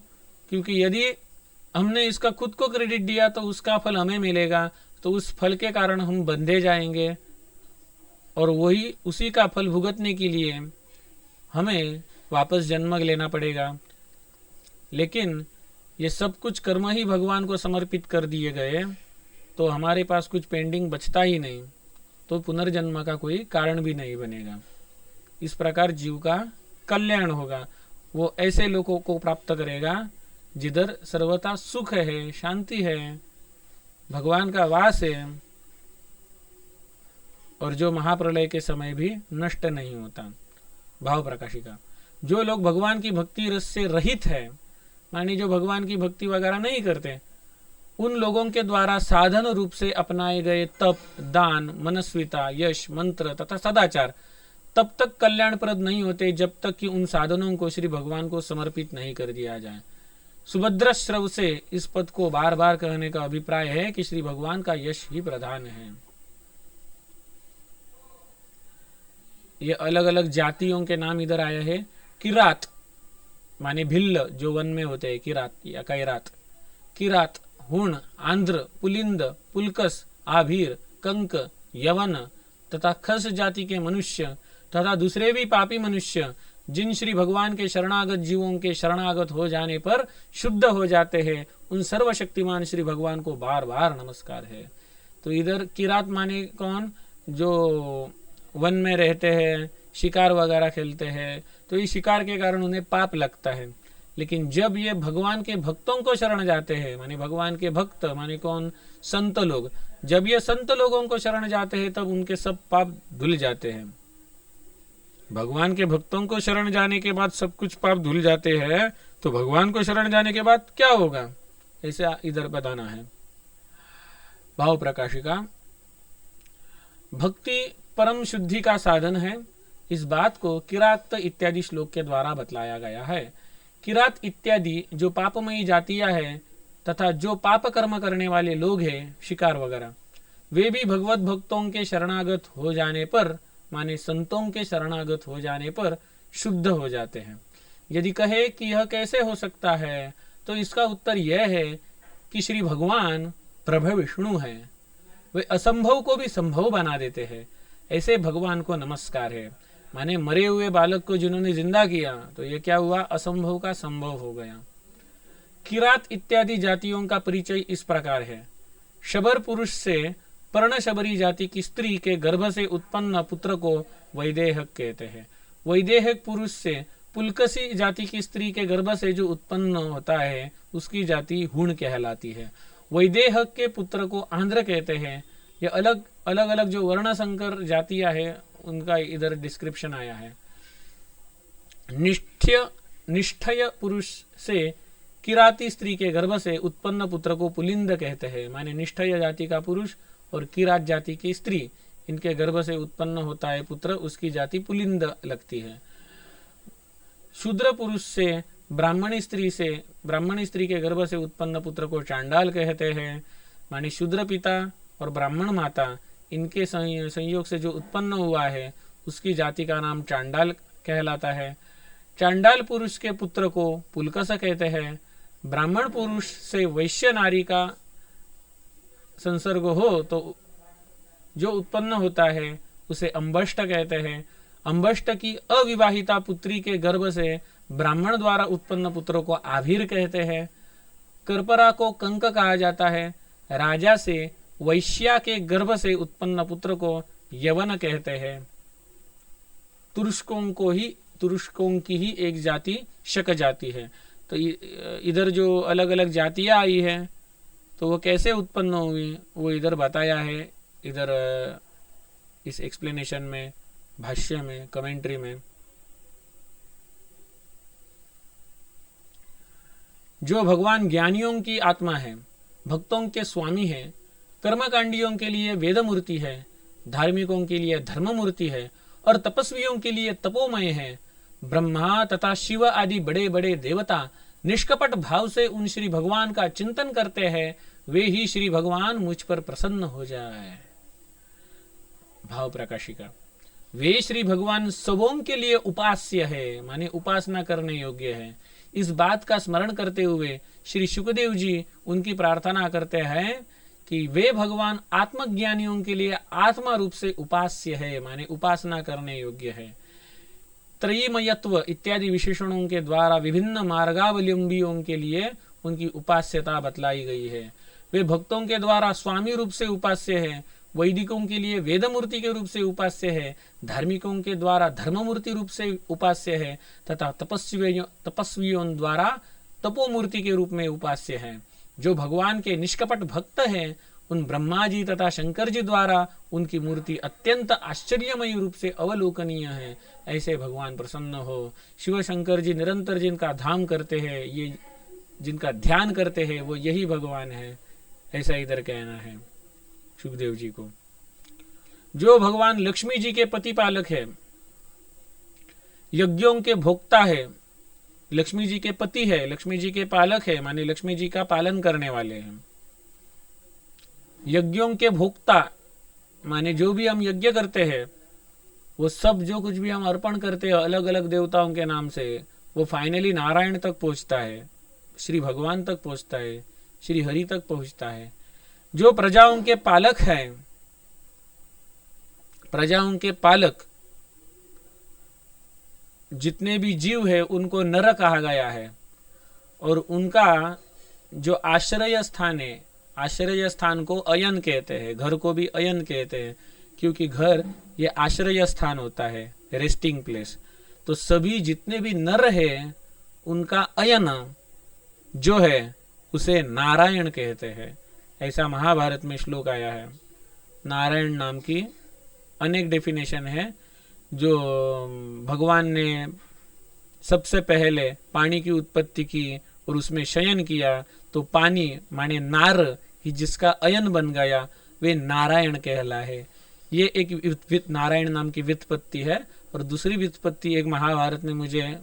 Speaker 2: क्योंकि यदि हमने इसका खुद को क्रेडिट दिया तो उसका फल हमें मिलेगा, तो उस फल के कारण हम बंधे जाएंगे और वही उसी का फल भुगतने के लिए हमें वापस जन्म लेना पड़ेगा। लेकिन ये सब कुछ कर्म ही भगवान को समर्पित कर दिए गए तो हमारे पास कुछ पेंडिंग बचता ही नहीं, तो पुनर्जन्म का कोई कारण भी नहीं बनेगा। इस प्रकार जीव का कल्याण होगा। वो ऐसे लोगों को प्राप्त करेगा जिधर सर्वथा सुख है, शांति है, भगवान का वास है और जो महाप्रलय के समय भी नष्ट नहीं होता। भाव प्रकाशिका, जो लोग भगवान की भक्ति रस से रहित है, मानी जो भगवान की भक्ति वगैरह नहीं करते, उन लोगों के द्वारा साधन रूप से अपनाए गए तप, दान, मनस्विता, यश, मंत्र तथा सदाचार तब तक कल्याणप्रद नहीं होते जब तक कि उन साधनों को श्री भगवान को समर्पित नहीं कर दिया जाए। सुभद्र श्रव से इस पद को बार बार कहने का अभिप्राय है कि श्री भगवान का यश ही प्रधान है। ये अलग अलग जातियों के नाम इधर आए हैं। किरात माने भिल्ल, जो वन में होते हैं, किरात या कैरात। किरात, हुण, आंध्र, पुलिंद, पुलकस, आभीर, कंक, यवन तथा खस जाति के मनुष्य तथा दूसरे भी पापी मनुष्य जिन श्री भगवान के शरणागत जीवों के शरणागत हो जाने पर शुद्ध हो जाते हैं, उन सर्वशक्तिमान श्री भगवान को बार बार नमस्कार है। तो इधर किरात माने कौन? जो वन में रहते हैं, शिकार वगैरह खेलते हैं, तो इस शिकार के कारण उन्हें पाप लगता है। लेकिन जब ये भगवान के भक्तों को शरण जाते हैं, माने भगवान के भक्त माने कौन? संत लोग। जब ये संत लोगों को शरण जाते हैं तब उनके सब पाप धुल जाते हैं। भगवान के भक्तों को शरण जाने के बाद सब कुछ पाप धुल जाते हैं, तो भगवान को शरण जाने के बाद क्या होगा, ऐसे इधर बताना है। भाव प्रकाशिका, भक्ति परम शुद्धि का साधन है। इस बात को किरात इत्यादि श्लोक के द्वारा बतलाया गया है। किरात इत्यादि जो पापमयी जातियां हैं तथा जो पाप कर्म करने वाले लोग हैं, शिकार वगैरह, वे भी भगवत भक्तों के शरणागत हो जाने पर, माने संतों के शरणागत हो जाने पर शुद्ध हो जाते हैं। यदि कहे कि यह कैसे हो सकता है, तो इसका उत्तर यह है कि श्री भगवान प्रभु विष्णु हैं। वे असंभव को भी संभव बना देते हैं। ऐसे भगवान को नमस्कार है। माने मरे हुए बालक को जिन्होंने जिंदा किया तो ये क्या हुआ? असंभव का संभव हो गया। किरात इत्यादि जातियों का परिचय इस प्रकार है। शबर पुरुष से पर्णशबरी जाति की स्त्री के गर्भ से उत्पन्न पुत्र को वैदेहक कहते हैं। वैदेहक पुरुष से पुलकसी जाति की स्त्री के गर्भ से जो उत्पन्न होता है उसकी जाति हुण कहलाती है। वैदेहक के पुत्र को आंध्र कहते हैं। ये अलग अलग जो वर्ण संकर जातियां हैं उनका इधर डिस्क्रिप्शन आया है। निष्ठय पुरुष से किराती स्त्री के गर्भ से उत्पन्न पुत्र को पुलिंद कहते हैं। माने निष्ठय जाति का पुरुष और किरात जाति की स्त्री, इनके गर्भ से उत्पन्न होता है पुत्र, उसकी जाति पुलिंद लगती है। शूद्र पुरुष से ब्राह्मणी स्त्री के गर्भ से उत्पन्न पुत्र को चांडाल कहते हैं। माने शूद्र पिता और ब्राह्मण माता, इनके संयोग से जो उत्पन्न हुआ है उसकी जाति का नाम चांडाल कहलाता है। चांडाल पुरुष के पुत्र को पुलकस कहते हैं। ब्राह्मण पुरुष से वैश्य नारी का संसर्ग हो तो जो उत्पन्न होता है उसे अंबष्ट कहते हैं। अंबष्ट की अविवाहिता पुत्री के गर्भ से ब्राह्मण द्वारा उत्पन्न पुत्र को आभीर कहते हैं। कर्परा को कंक कहा जाता है। राजा से वैश्या के गर्भ से उत्पन्न पुत्र को यवन कहते हैं। तुरुष्कों की ही एक जाति शक जाति है। तो इधर जो अलग अलग जातियां आई है तो वो कैसे उत्पन्न हुई वो इधर बताया है, इधर इस एक्सप्लेनेशन में, भाष्य में, कमेंट्री में। जो भगवान ज्ञानियों की आत्मा है, भक्तों के स्वामी है, कर्मकांडियों के लिए वेद मूर्ति है, धार्मिकों के लिए धर्म मूर्ति है और तपस्वियों के लिए तपोमय है। ब्रह्मा तथा शिव आदि बड़े बड़े देवता निष्कपट भाव से उन श्री भगवान का चिंतन करते हैं, वे ही श्री भगवान मुझ पर प्रसन्न हो जाए। भाव प्रकाशिका। वे श्री भगवान सबों के लिए उपास्य है, माने उपासना करने योग्य है। इस बात का स्मरण करते हुए श्री शुकदेव जी उनकी प्रार्थना करते हैं कि वे भगवान आत्मज्ञानियों के लिए आत्मा रूप से उपास्य है, माने उपासना करने योग्य है। त्रयीमयत्व इत्यादि विशेषणों के द्वारा विभिन्न मार्गावलंबियों के लिए उनकी उपास्यता बतलाई गई है। वे भक्तों के द्वारा स्वामी रूप से उपास्य है, वैदिकों के लिए वेद मूर्ति के रूप से उपास्य है, धार्मिकों के द्वारा धर्म मूर्ति रूप से उपास्य है तथा तपस्वियों द्वारा तपोमूर्ति के रूप में उपास्य है। जो भगवान के निष्कपट भक्त हैं, उन ब्रह्मा जी तथा शंकर जी द्वारा उनकी मूर्ति अत्यंत आश्चर्यमय रूप से अवलोकनीय है। ऐसे भगवान प्रसन्न हो। शिव शंकर जी निरंतर जिनका धाम करते हैं, ये जिनका ध्यान करते हैं, वो यही भगवान है, ऐसा इधर कहना है सुखदेव जी को। जो भगवान लक्ष्मी जी के पति पालक है, यज्ञों के भोक्ता है, लक्ष्मी जी के पति है, लक्ष्मी जी के पालक है, माने लक्ष्मी जी का पालन करने वाले हैं। यज्ञों के भोक्ता माने जो भी हम यज्ञ करते हैं, वो सब जो कुछ भी हम अर्पण करते हैं अलग अलग देवताओं के नाम से, वो फाइनली नारायण तक पहुंचता है, श्री भगवान तक पहुंचता है, श्री हरि तक पहुंचता है। जो प्रजाओं के पालक हैं, प्रजाओं के पालक जितने भी जीव है उनको नर कहा गया है। और उनका जो आश्रय स्थान है, आश्रय स्थान को अयन कहते हैं, घर को भी अयन कहते हैं, क्योंकि घर ये आश्रय स्थान होता है, रेस्टिंग प्लेस। तो सभी जितने भी नर है उनका अयन जो है उसे नारायण कहते हैं। ऐसा महाभारत में श्लोक आया है। नारायण नाम की अनेक डेफिनेशन है। जो भगवान ने सबसे पहले पानी की उत्पत्ति की और उसमें शयन किया, तो पानी माने नार ही जिसका अयन बन गया, वे नारायण कहला है। ये एक नारायण नाम की व्युत्पत्ति है। और दूसरी व्युत्पत्ति एक महाभारत में मुझे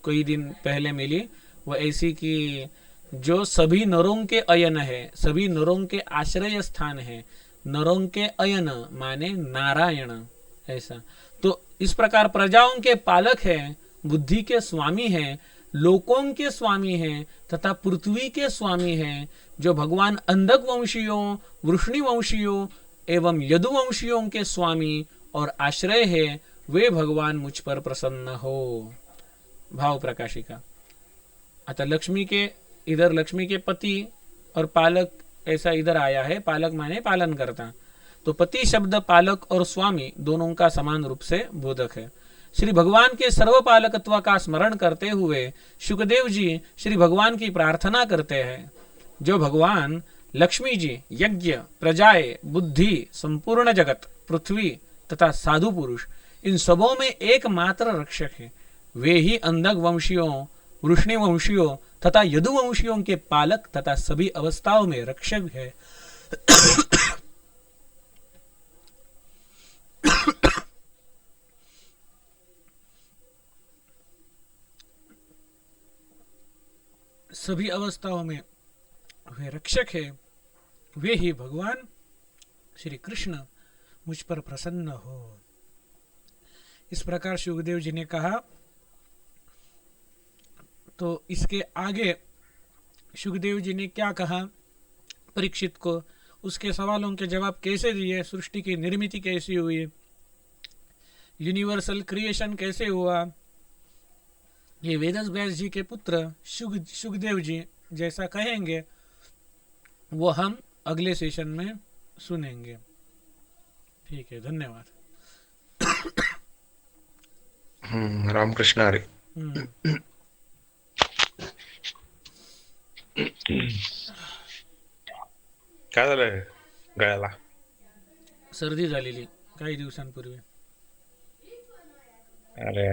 Speaker 2: कोई दिन पहले मिली, वो ऐसी कि जो सभी नरों के अयन है, सभी नरों के आश्रय स्थान है, नरों के अयन माने नारायण। ऐसा तो इस प्रकार प्रजाओं के पालक हैं, बुद्धि के स्वामी हैं, लोकों के स्वामी हैं तथा पृथ्वी के स्वामी हैं। जो भगवान अंधक वंशियों, वृष्णि वंशियों एवं यदुवंशियों के स्वामी और आश्रय है, वे भगवान मुझ पर प्रसन्न हो। भाव प्रकाशिका। अतः लक्ष्मी के इधर लक्ष्मी के पति और पालक ऐसा इधर आया है। पालक माने पालन करता, तो पति शब्द पालक और स्वामी दोनों का समान रूप से बोधक है। श्री भगवान के सर्वपालकत्व का स्मरण करते हुए शुकदेव जी श्री भगवान की प्रार्थना करते हैं। जो भगवान लक्ष्मी जी यज्ञ, प्रजाएं, बुद्धि, संपूर्ण जगत, पृथ्वी तथा साधु पुरुष इन सबों में एकमात्र रक्षक है, वे ही अंधक वंशियों, वृष्णि वंशियों तथा यदुवंशियों के पालक तथा सभी अवस्थाओं में रक्षक है। सभी अवस्थाओं में वे रक्षक है, वे ही भगवान श्री कृष्ण मुझ पर प्रसन्न हो। इस प्रकार सुखदेव जी ने कहा। तो इसके आगे सुखदेव जी ने क्या कहा परीक्षित को, उसके सवालों के जवाब कैसे दिए, सृष्टि की निर्मिति कैसी हुई, यूनिवर्सल क्रिएशन कैसे हुआ, ये वेदस व्यास जी के पुत्र सुखदेव जी जैसा कहेंगे वो हम अगले सेशन में सुनेंगे। ठीक है, धन्यवाद।
Speaker 1: रामकृष्ण हरी।
Speaker 2: हम्म,
Speaker 1: काय झालंय गळ्याला?
Speaker 2: सर्दी झालेली काही दिवसांपूर्वी.
Speaker 1: अरे